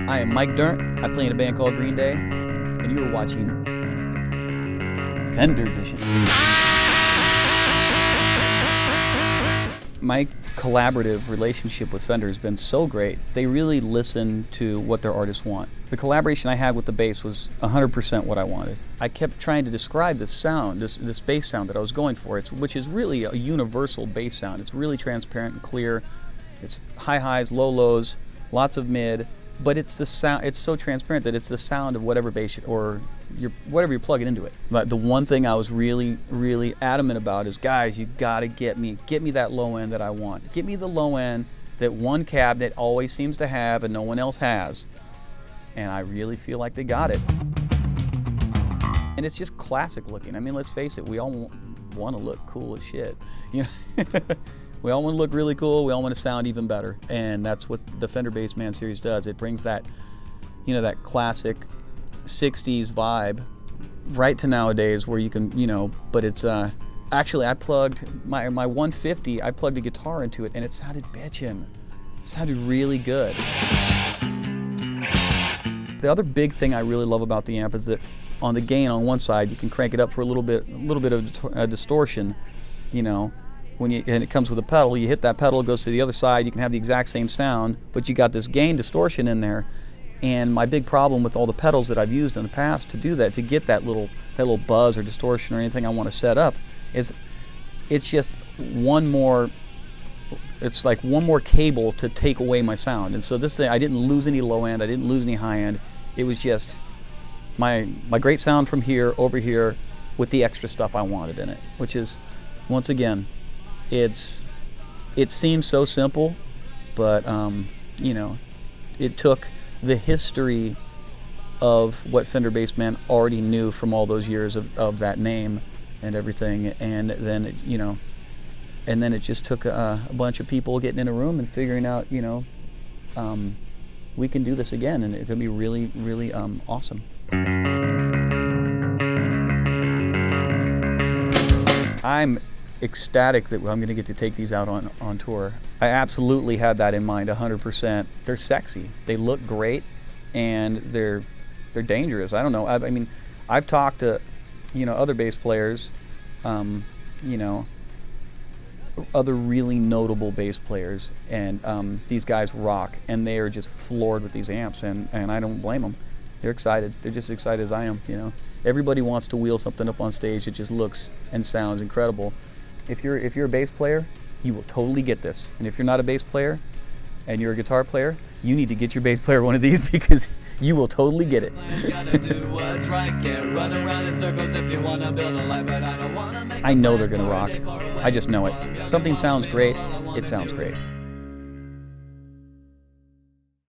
I am Mike Dirnt. I play in a band called Green Day, and you are watching Fender Vision. My collaborative relationship with Fender has been so great. They really listen to what their artists want. The collaboration I had with the bass was 100% what I wanted. I kept trying to describe this sound, this bass sound that I was going for, which is really a universal bass sound. It's really transparent and clear. It's high highs, low lows, lots of mid, but it's the sound. It's so transparent that it's the sound of whatever bass or whatever you're plugging into it. But the one thing I was really, really adamant about is, guys, you gotta get me that low end that I want. Get me the low end that one cabinet always seems to have and no one else has. And I really feel like they got it. And it's just classic looking. I mean, let's face it, we all want to look cool as shit. You know? We all want to look really cool. We all want to sound even better. And that's what the Fender Bassman series does. It brings that, you know, that classic 60s vibe right to nowadays where you can, you know, but it's actually I plugged my 150, I plugged a guitar into it and it sounded bitchin'. It sounded really good. The other big thing I really love about the amp is that on the gain on one side you can crank it up for a little bit of distortion, you know. And it comes with a pedal, you hit that pedal, it goes to the other side, you can have the exact same sound, but you got this gain distortion in there. And my big problem with all the pedals that I've used in the past to do that, to get that little buzz or distortion or anything I want to set up, is it's just one more, it's like one more cable to take away my sound. And so this thing, I didn't lose any low end, I didn't lose any high end. It was just my great sound from here over here with the extra stuff I wanted in it, which is, once again, it seems so simple, but you know, it took the history of what Fender Bassman already knew from all those years of that name and everything, and then you know, and then it just took a bunch of people getting in a room and figuring out, you know, we can do this again, and it could be really, really awesome. I'm ecstatic that I'm going to get to take these out on tour. I absolutely had that in mind 100%. They're sexy, they look great, and they're dangerous. I don't know, I mean, I've talked to, you know, other bass players, you know, other really notable bass players, and these guys rock, and they are just floored with these amps, and I don't blame them. They're excited. They're just excited as I am, you know. Everybody wants to wheel something up on stage that just looks and sounds incredible. If you're a bass player, you will totally get this. And if you're not a bass player and you're a guitar player, you need to get your bass player one of these because you will totally get it. I know they're gonna rock. I just know it. Something sounds great, it sounds great.